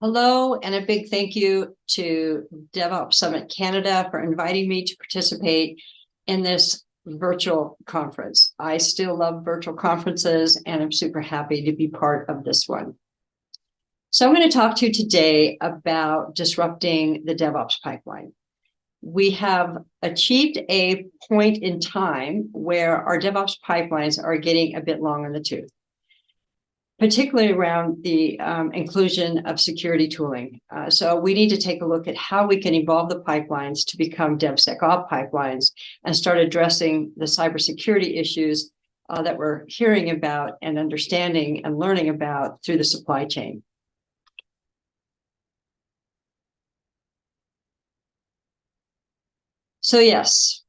Hello, and a big thank you to DevOps Summit Canada for inviting me to participate in this virtual conference. I still love virtual conferences, and I'm super happy to be part of this one. So I'm going to talk to you today about disrupting the DevOps pipeline. We have achieved a point in time where our DevOps pipelines are getting a bit long in the tooth, particularly around the inclusion of security tooling. So we need to take a look at how we can evolve the pipelines to become DevSecOps pipelines and start addressing the cybersecurity issues that we're hearing about and understanding and learning about through the supply chain. So yes,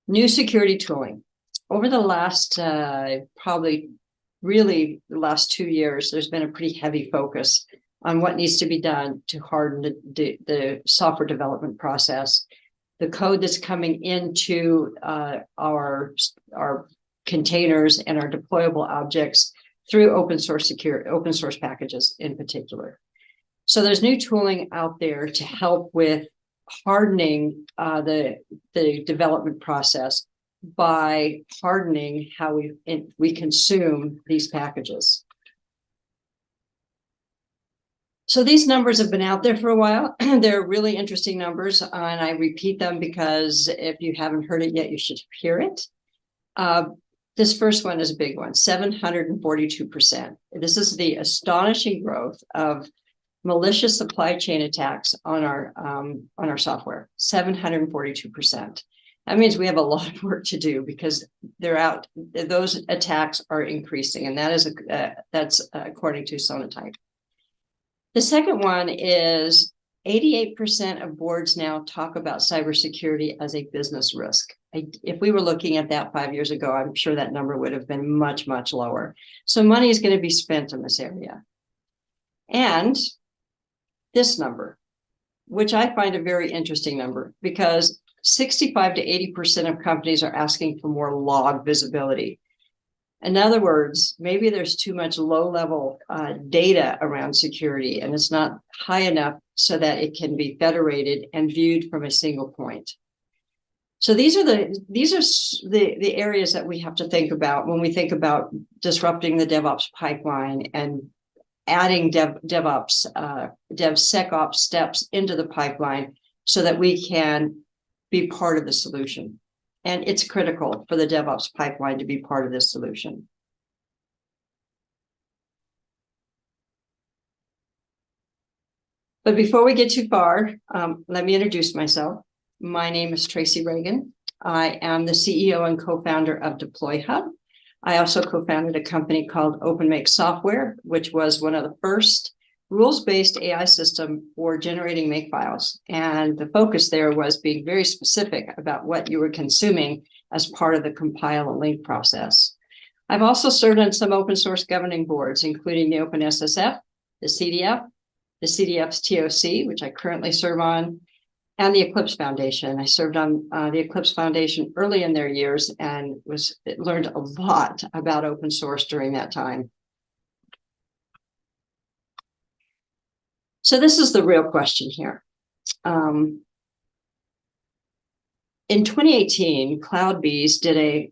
new security tooling. Over the last probably really the last 2 years, there's been a pretty heavy focus on what needs to be done to harden the software development process. The code that's coming into our containers and our deployable objects through open source packages in particular. So there's new tooling out there to help with hardening the development process by hardening how we consume these packages. So these numbers have been out there for a while. They're really interesting numbers, and I repeat them because if you haven't heard it yet, you should hear it. This first one is a big one, 742%. This is the astonishing growth of malicious supply chain attacks on our software, 742%. That means we have a lot of work to do because they're out. Those attacks are increasing, and that's according to Sonatype. The second one is 88% of boards now talk about cybersecurity as a business risk. If we were looking at that 5 years ago, I'm sure that number would have been much, much lower. So money is going to be spent in this area. And this number, which I find a very interesting number, because 65 to 80% of companies are asking for more log visibility. In other words, maybe there's too much low-level data around security, and it's not high enough so that it can be federated and viewed from a single point. So these are the areas that we have to think about when we think about disrupting the DevOps pipeline and adding DevOps, DevSecOps steps into the pipeline so that we can be part of the solution. And it's critical for the DevOps pipeline to be part of this solution. But before we get too far, let me introduce myself. My name is Tracy Ragan. I am the CEO and co-founder of Deploy Hub. I also co-founded a company called OpenMake Software, which was one of the first rules-based AI system for generating makefiles. And the focus there was being very specific about what you were consuming as part of the compile and link process. I've also served on some open source governing boards, including the OpenSSF, the CDF's TOC, which I currently serve on, and the Eclipse Foundation. I served on the Eclipse Foundation early in their years and learned a lot about open source during that time. So this is the real question here. In 2018, CloudBees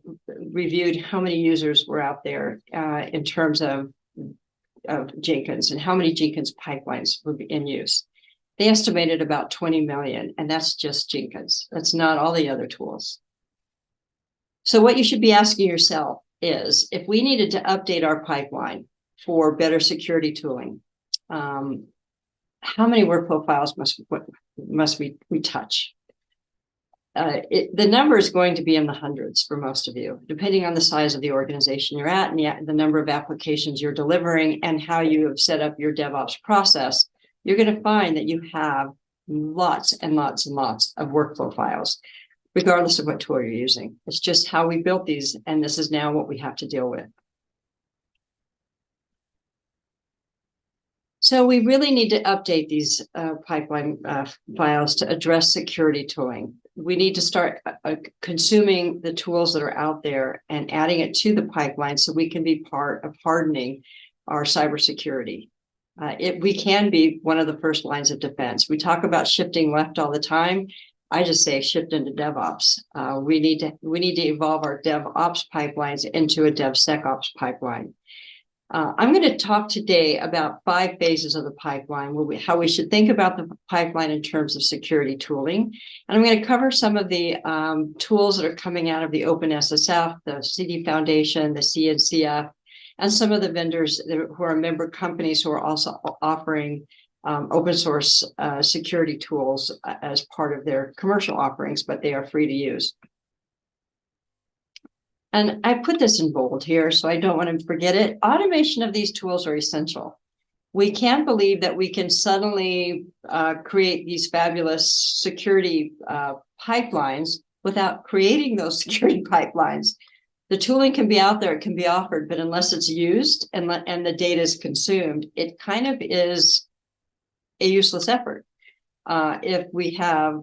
reviewed how many users were out there in terms of Jenkins and how many Jenkins pipelines were in use. They estimated about 20 million, and that's just Jenkins. That's not all the other tools. So what you should be asking yourself is, if we needed to update our pipeline for better security tooling, how many workflow files must we touch? The number is going to be in the hundreds for most of you, depending on the size of the organization you're at and the number of applications you're delivering and how you have set up your DevOps process. You're going to find that you have lots and lots and lots of workflow files, regardless of what tool you're using. It's just how we built these, and this is now what we have to deal with. So we really need to update these pipeline files to address security tooling. We need to start consuming the tools that are out there and adding it to the pipeline so we can be part of hardening our cybersecurity. We can be one of the first lines of defense. We talk about shifting left all the time. I just say shift into DevOps. We need to evolve our DevOps pipelines into a DevSecOps pipeline. I'm going to talk today about 5 phases of the pipeline, how we should think about the pipeline in terms of security tooling. And I'm going to cover some of the tools that are coming out of the OpenSSF, the CD Foundation, the CNCF, and some of the vendors who are member companies who are also offering open source security tools as part of their commercial offerings, but they are free to use. And I put this in bold here, so I don't want to forget it. Automation of these tools are essential. We can't believe that we can suddenly create these fabulous security pipelines without creating those security pipelines. The tooling can be out there, it can be offered, but unless it's used and the data is consumed, it kind of is a useless effort. If we have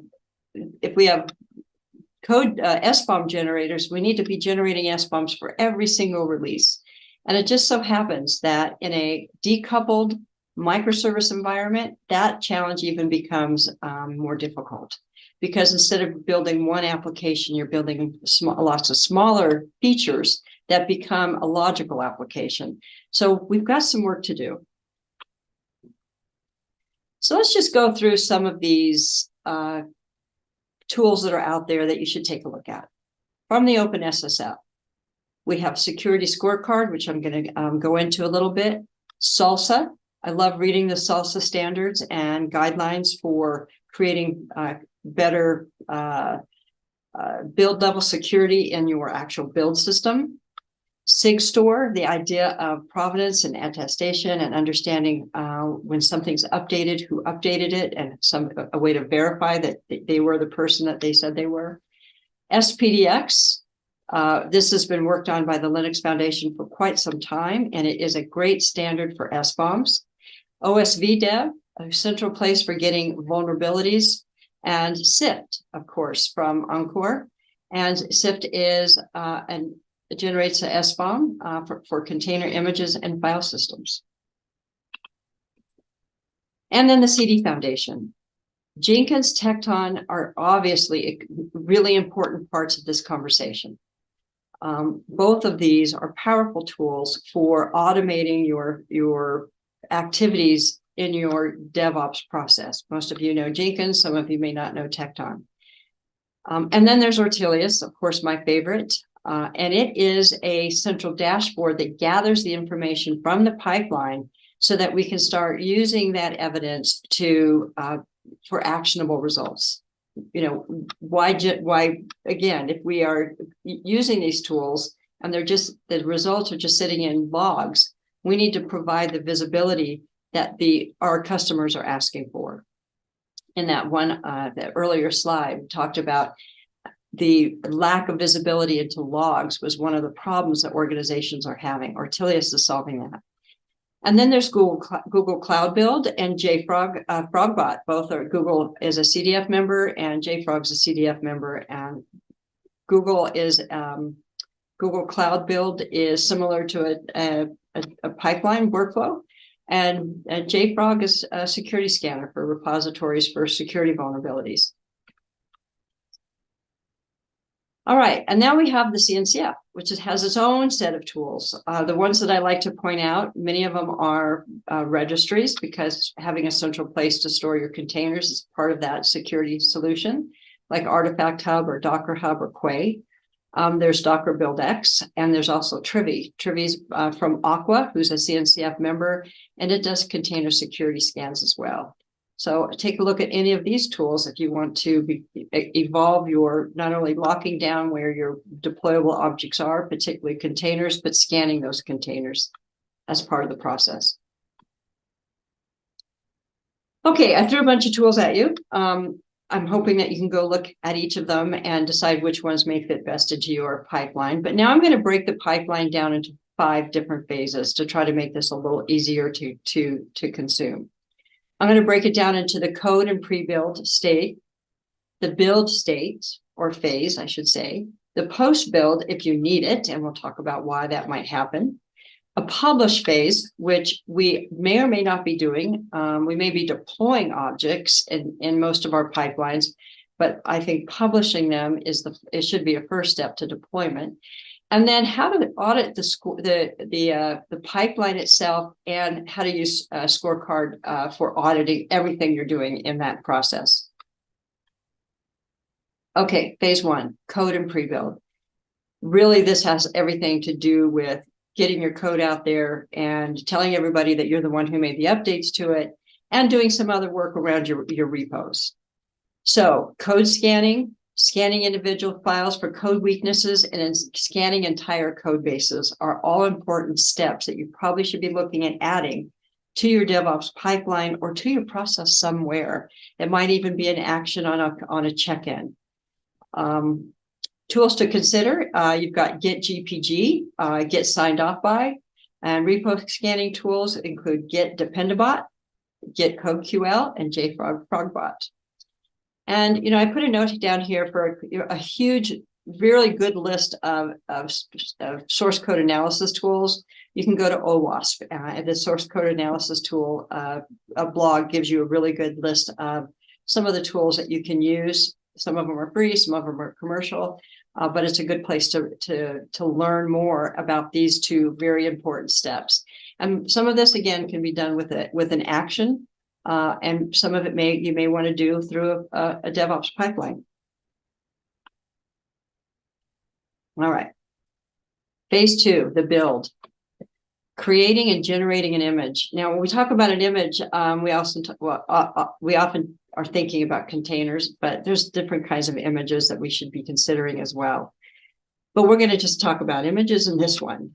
code SBOM generators, we need to be generating SBOMs for every single release. And it just so happens that in a decoupled microservice environment, that challenge even becomes more difficult. Because instead of building one application, you're building lots of smaller features that become a logical application. So we've got some work to do. So let's just go through some of these tools that are out there that you should take a look at. From the OpenSSF, we have Security Scorecard, which I'm going to go into a little bit. SALSA. I love reading the SALSA standards and guidelines for creating better build level security in your actual build system. SigStore, the idea of provenance and attestation and understanding when something's updated, who updated it, and a way to verify that they were the person that they said they were. SPDX, this has been worked on by the Linux Foundation for quite some time, and it is a great standard for SBOMs. OSVDev, a central place for getting vulnerabilities, and SIFT, of course, from Encore. And SIFT is it generates a SBOM for container images and file systems. And then the CD Foundation. Jenkins, Tecton are obviously really important parts of this conversation. Both of these are powerful tools for automating your activities in your DevOps process. Most of you know Jenkins, some of you may not know Tecton. And then there's Ortelius, of course, my favorite. And it is a central dashboard that gathers the information from the pipeline so that we can start using that evidence for actionable results. You know, why again, if we are using these tools and the results are just sitting in logs, we need to provide the visibility that our customers are asking for. In that one, the earlier slide talked about the lack of visibility into logs was one of the problems that organizations are having. Ortelius is solving that. And then there's Google Cloud Build and JFrog, Frogbot. Both are Google is a CDF member and JFrog's a CDF member. And Google Cloud Build is similar to a pipeline workflow. And JFrog is a security scanner for repositories for security vulnerabilities. All right, and now we have the CNCF, which has its own set of tools. The ones that I like to point out, many of them are registries, because having a central place to store your containers is part of that security solution, like Artifact Hub or Docker Hub or Quay. There's Docker Build X, and there's also Trivy. Trivy's from Aqua, who's a CNCF member, and it does container security scans as well. So take a look at any of these tools if you want to evolve your not only locking down where your deployable objects are, particularly containers, but scanning those containers as part of the process. Okay, I threw a bunch of tools at you. I'm hoping that you can go look at each of them and decide which ones may fit best into your pipeline. But now I'm going to break the pipeline down into 5 different phases to try to make this a little easier to consume. I'm going to break it down into the code and pre-build state, the build state, or phase, I should say, the post-build if you need it, and we'll talk about why that might happen, A publish phase, which we may or may not be doing. We may be deploying objects in most of our pipelines, but I think publishing them it should be a first step to deployment. And then how to audit the pipeline itself, and how to use a scorecard for auditing everything you're doing in that process. Okay, phase one, code and pre-build. Really, this has everything to do with getting your code out there and telling everybody that you're the one who made the updates to it, and doing some other work around your repos. So code scanning individual files for code weaknesses, and scanning entire code bases are all important steps that you probably should be looking at adding to your DevOps pipeline or to your process somewhere. It might even be an action on a check-in. Tools to consider, you've got Git GPG, Git signed off by, and repo scanning tools include Git Dependabot, Git CodeQL, and JFrog Frogbot. And, I put a note down here for a huge, really good list of source code analysis tools. You can go to OWASP, the source code analysis tool, a blog gives you a really good list of some of the tools that you can use. Some of them are free, some of them are commercial, but it's a good place to learn more about these two very important steps. And some of this, again, can be done with an action, and some of it you may want to do through a DevOps pipeline. All right. Phase two, the build. Creating and generating an image. Now, when we talk about an image, we often are thinking about containers, but there's different kinds of images that we should be considering as well. But we're going to just talk about images in this one.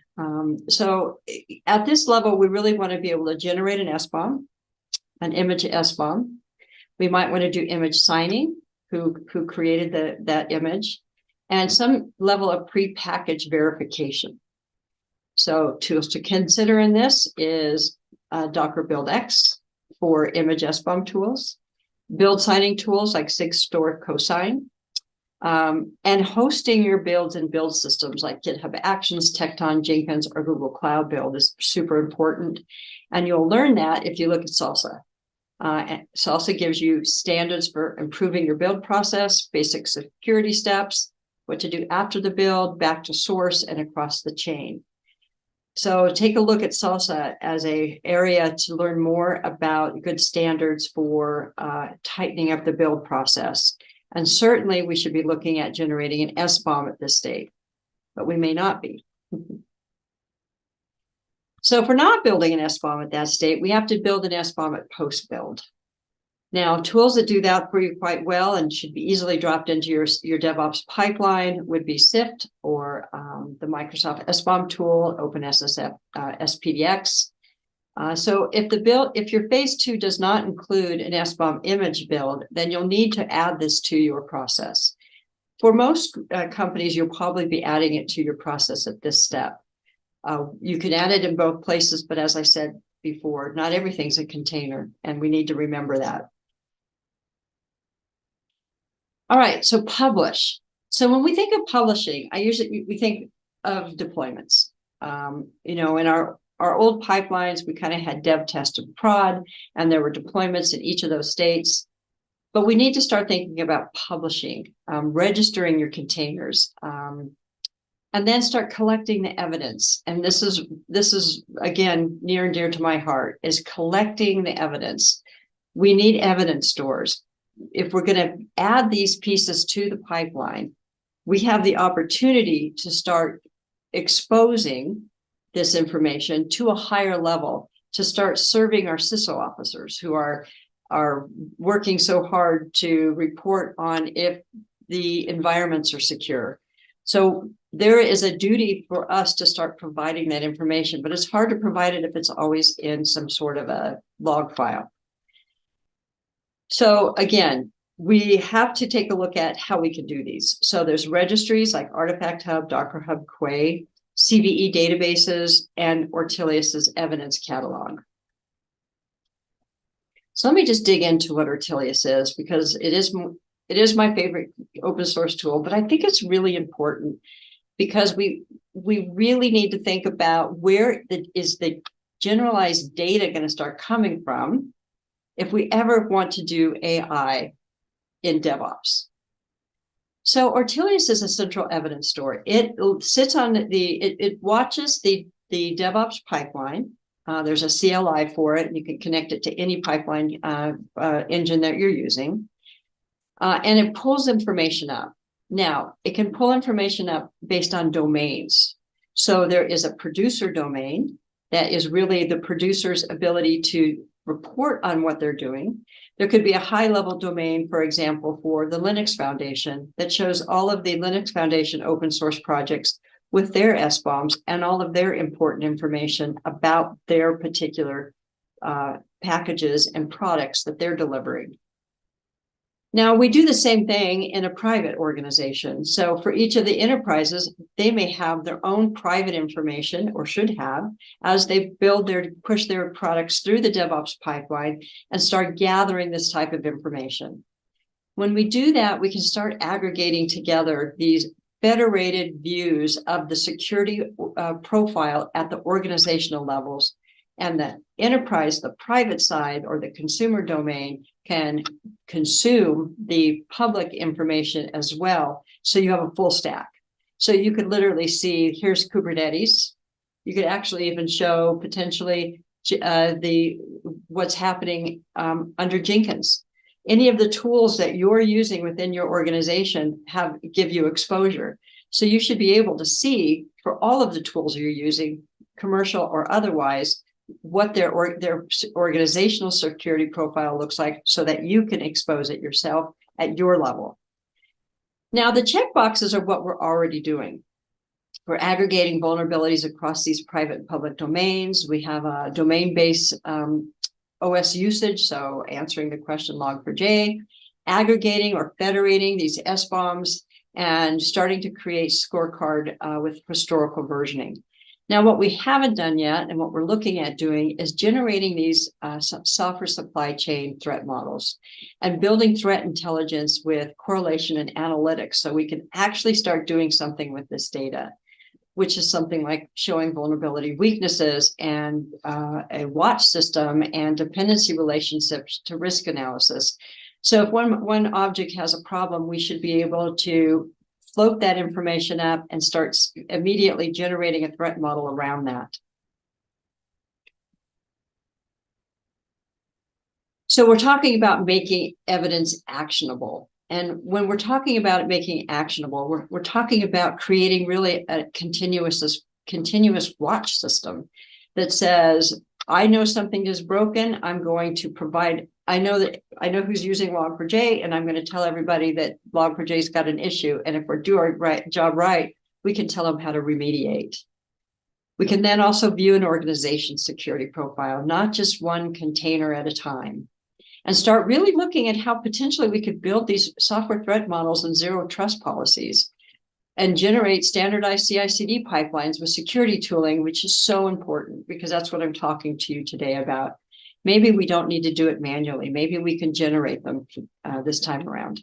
So at this level, we really want to be able to generate an SBOM, an image SBOM. We might want to do image signing, who created that image, and some level of pre-packaged verification. So tools to consider in this is Docker BuildX for image SBOM tools, build signing tools like SigStore Cosign, and hosting your builds in build systems like GitHub Actions, Tecton, Jenkins, or Google Cloud Build is super important. And you'll learn that if you look at Salsa. Salsa gives you standards for improving your build process, basic security steps, what to do after the build, back to source, and across the chain. So take a look at Salsa as an area to learn more about good standards for tightening up the build process. And certainly we should be looking at generating an SBOM at this stage, but we may not be. So if we're not building an SBOM at that state, we have to build an SBOM at post-build. Now, tools that do that for you quite well and should be easily dropped into your DevOps pipeline would be SIFT or the Microsoft SBOM tool, OpenSSF SPDX. So if your phase two does not include an SBOM image build, then you'll need to add this to your process. For most companies, you'll probably be adding it to your process at this step. You can add it in both places, but as I said before, not everything's a container, and we need to remember that. All right, so publish. So when we think of publishing, we think of deployments. In our old pipelines, we kind of had dev, test, and prod, and there were deployments in each of those states. But we need to start thinking about publishing, registering your containers, and then start collecting the evidence. And this is again near and dear to my heart, is collecting the evidence. We need evidence stores. If we're going to add these pieces to the pipeline, we have the opportunity to start exposing this information to a higher level, to start serving our CISO officers who are working so hard to report on if the environments are secure. So there is a duty for us to start providing that information, but it's hard to provide it if it's always in some sort of a log file. So again, we have to take a look at how we can do these. So there's registries like Artifact Hub, Docker Hub, Quay, CVE databases, and Ortelius's evidence catalog. So let me just dig into what Ortelius is, because it is my favorite open source tool, but I think it's really important because we really need to think about where is the generalized data going to start coming from if we ever want to do AI in DevOps. So Ortelius is a central evidence store. It sits on it watches the DevOps pipeline. There's a CLI for it, and you can connect it to any pipeline engine that you're using. And it pulls information up. Now, it can pull information up based on domains. So there is a producer domain that is really the producer's ability to report on what they're doing. There could be a high-level domain, for example, for the Linux Foundation that shows all of the Linux Foundation open source projects with their SBOMs and all of their important information about their particular packages and products that they're delivering. Now, we do the same thing in a private organization. So for each of the enterprises, they may have their own private information, or should have, as they push their products through the DevOps pipeline and start gathering this type of information. When we do that, we can start aggregating together these federated views of the security profile at the organizational levels, and the enterprise, the private side, or the consumer domain can consume the public information as well. So you have a full stack. So you could literally see, here's Kubernetes. You could actually even show potentially what's happening under Jenkins. Any of the tools that you're using within your organization give you exposure. So you should be able to see, for all of the tools you're using, commercial or otherwise, what their organizational security profile looks like, so that you can expose it yourself at your level. Now, the checkboxes are what we're already doing. We're aggregating vulnerabilities across these private and public domains. We have a domain-based OS usage, so answering the question log4j, aggregating or federating these SBOMs, and starting to create scorecard with historical versioning. Now, what we haven't done yet, and what we're looking at doing, is generating these software supply chain threat models and building threat intelligence with correlation and analytics, so we can actually start doing something with this data, which is something like showing vulnerability weaknesses and a watch system and dependency relationships to risk analysis. So if one object has a problem, we should be able to float that information up and start immediately generating a threat model around that. So we're talking about making evidence actionable. And when we're talking about it making it actionable, we're talking about creating really a continuous watch system that says, I know something is broken. I'm going to provide, I know who's using log4j, and I'm going to tell everybody that log4j's got an issue. And if we're doing our job right, we can tell them how to remediate. We can then also view an organization's security profile, not just one container at a time, and start really looking at how potentially we could build these software threat models and zero trust policies and generate standardized CI/CD pipelines with security tooling, which is so important, because that's what I'm talking to you today about. Maybe we don't need to do it manually. Maybe we can generate them this time around.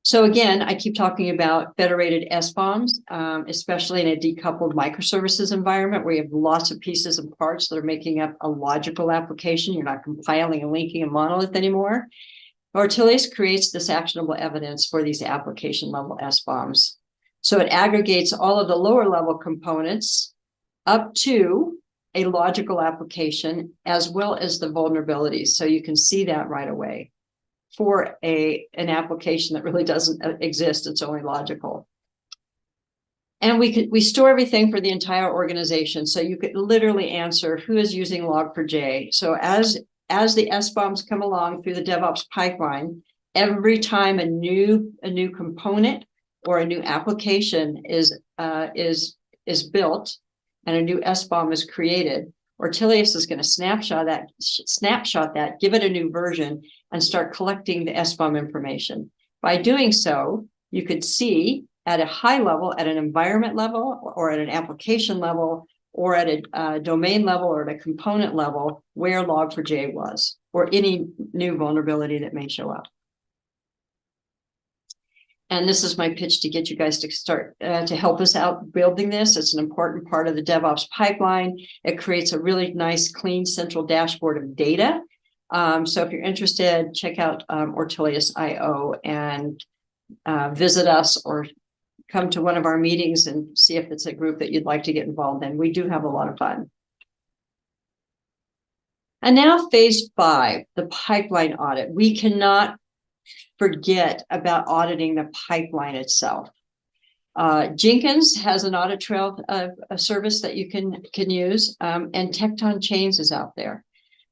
So again, I keep talking about federated SBOMs, especially in a decoupled microservices environment where you have lots of pieces and parts that are making up a logical application. You're not compiling and linking a monolith anymore. Ortelius creates this actionable evidence for these application level SBOMs. So it aggregates all of the lower level components up to a logical application, as well as the vulnerabilities. So you can see that right away for an application that really doesn't exist. It's only logical. And we store everything for the entire organization. So you could literally answer who is using log4j. So as the SBOMs come along through the DevOps pipeline, every time a new component or a new application is built and a new SBOM is created, Ortelius is going to snapshot that, give it a new version, and start collecting the SBOM information. By doing so, you could see at a high level, at an environment level, or at an application level, or at a domain level, or at a component level, where log4j was, or any new vulnerability that may show up. And this is my pitch to get you guys to start to help us out building this. It's an important part of the DevOps pipeline. It creates a really nice, clean central dashboard of data. So if you're interested, check out Ortelius.io and visit us or come to one of our meetings and see if it's a group that you'd like to get involved in. We do have a lot of fun. And now phase 5, the pipeline audit. We cannot forget about auditing the pipeline itself. Jenkins has an audit trail a service that you can use, and Tecton Chains is out there.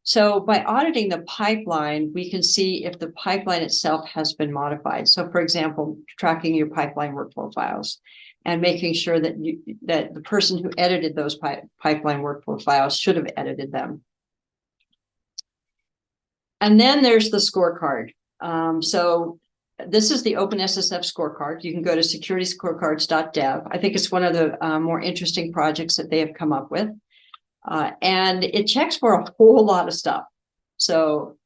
So by auditing the pipeline, we can see if the pipeline itself has been modified. So for example, tracking your pipeline workflow files and making sure that that the person who edited those pipeline workflow files should have edited them. And then there's the scorecard. So this is the OpenSSF scorecard. You can go to securityscorecards.dev. I think it's one of the more interesting projects that they have come up with. And it checks for a whole lot of stuff. So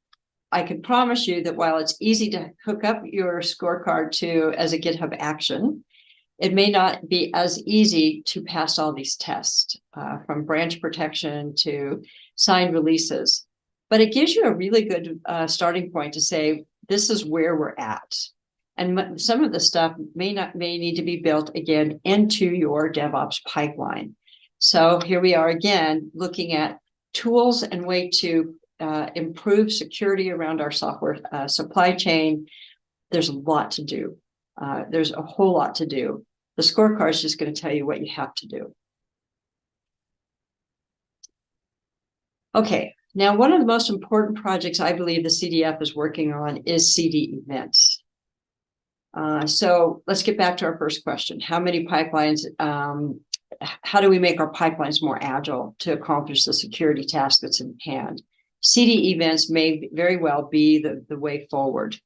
I can promise you that while it's easy to hook up your scorecard to as a GitHub action, it may not be as easy to pass all these tests, from branch protection to signed releases. But it gives you a really good starting point to say, this is where we're at. And some of the stuff may need to be built again into your DevOps pipeline. So here we are again, looking at tools and way to improve security around our software supply chain. There's a lot to do. There's a whole lot to do. The scorecard is just going to tell you what you have to do. Okay, now one of the most important projects I believe the CDF is working on is CD events. So let's get back to our first question. How many pipelines, how do we make our pipelines more agile to accomplish the security task that's in hand? CD events may very well be the way forward.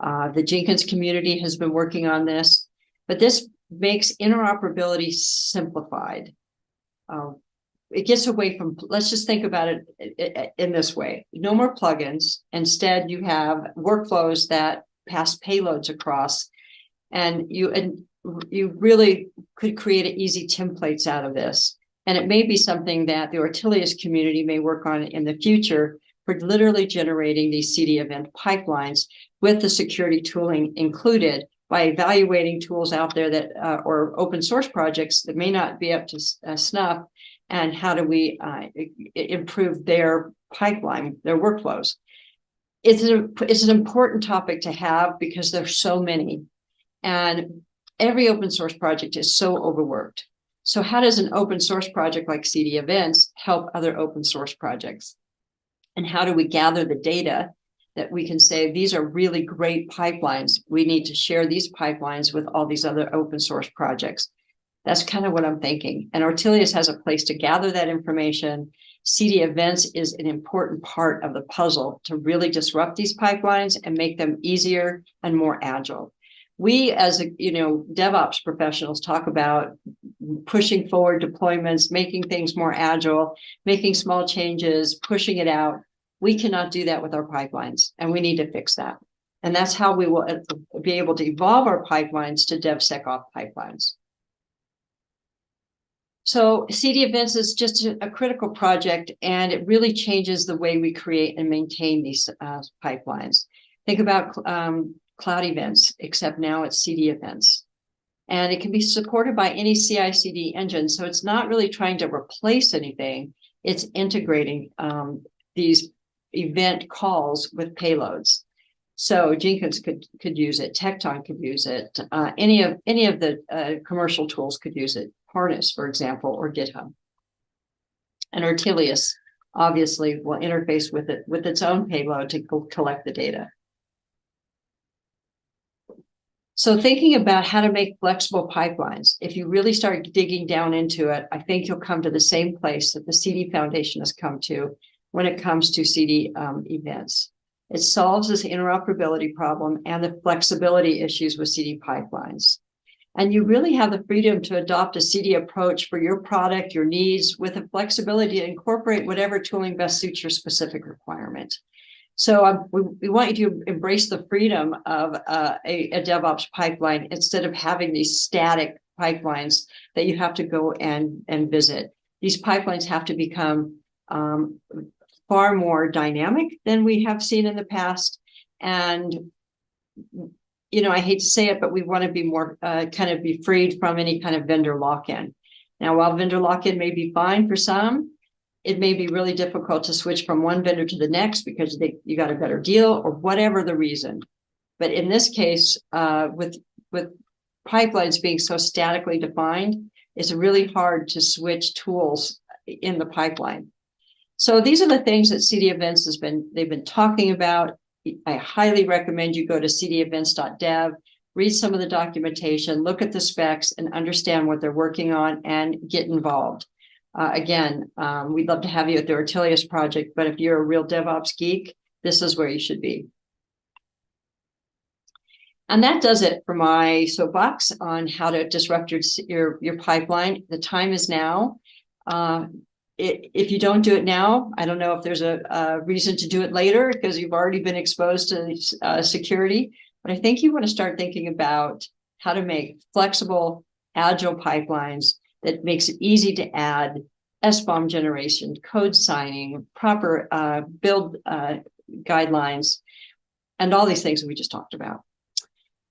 The Jenkins community has been working on this, but this makes interoperability simplified. It gets away from, let's just think about it in this way. No more plugins. Instead, you have workflows that pass payloads across, and you really could create easy templates out of this. And it may be something that the Ortelius community may work on in the future for literally generating these CD event pipelines with the security tooling included, by evaluating tools out there that or open source projects that may not be up to snuff, and how do we improve their pipeline, their workflows. It's an important topic to have because there's so many, and every open source project is so overworked. So how does an open source project like CD Events help other open source projects? And how do we gather the data that we can say, these are really great pipelines. We need to share these pipelines with all these other open source projects. That's kind of what I'm thinking. And Ortelius has a place to gather that information. CD Events is an important part of the puzzle to really disrupt these pipelines and make them easier and more agile. We, as DevOps professionals, talk about pushing forward deployments, making things more agile, making small changes, pushing it out. We cannot do that with our pipelines, and we need to fix that. And that's how we will be able to evolve our pipelines to DevSecOps pipelines. So CD Events is just a critical project, and it really changes the way we create and maintain these pipelines. Think about cloud events, except now it's CD Events. And it can be supported by any CI/CD engine. So it's not really trying to replace anything. It's integrating these event calls with payloads. So Jenkins could use it. Tecton could use it. Any of the commercial tools could use it. Harness, for example, or GitHub. And Ortelius obviously will interface with it with its own payload to collect the data. So thinking about how to make flexible pipelines, if you really start digging down into it, I think you'll come to the same place that the CD Foundation has come to when it comes to CD events. It solves this interoperability problem and the flexibility issues with CD pipelines. And you really have the freedom to adopt a CD approach for your product, your needs, with the flexibility to incorporate whatever tooling best suits your specific requirement. So we want you to embrace the freedom of a DevOps pipeline instead of having these static pipelines that you have to go and visit. These pipelines have to become far more dynamic than we have seen in the past. And, I hate to say it, but we want to be more kind of be freed from any kind of vendor lock-in. Now, while vendor lock-in may be fine for some, it may be really difficult to switch from one vendor to the next because you got a better deal or whatever the reason. But in this case, with pipelines being so statically defined, it's really hard to switch tools in the pipeline. So these are the things that CD Events they've been talking about. I highly recommend you go to cdevents.dev, read some of the documentation, look at the specs, and understand what they're working on and get involved. Again, we'd love to have you at the Ortelius project, but if you're a real DevOps geek, this is where you should be. And that does it for my soapbox on how to disrupt your pipeline. The time is now. If you don't do it now, I don't know if there's a reason to do it later because you've already been exposed to security. But I think you want to start thinking about how to make flexible, agile pipelines that makes it easy to add SBOM generation, code signing, proper build guidelines, and all these things that we just talked about.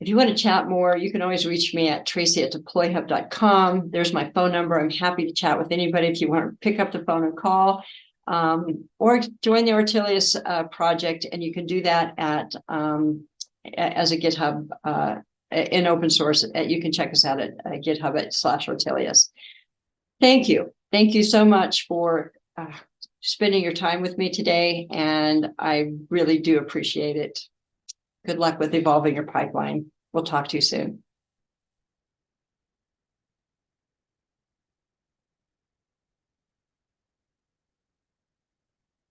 If you want to chat more, you can always reach me at tracy@deployhub.com. There's my phone number. I'm happy to chat with anybody if you want to pick up the phone and call, or join the Ortelius project, and you can do that at as a GitHub in open source. You can check us out at GitHub/Ortelius. Thank you. Thank you so much for spending your time with me today, and I really do appreciate it. Good luck with evolving your pipeline. We'll talk to you soon.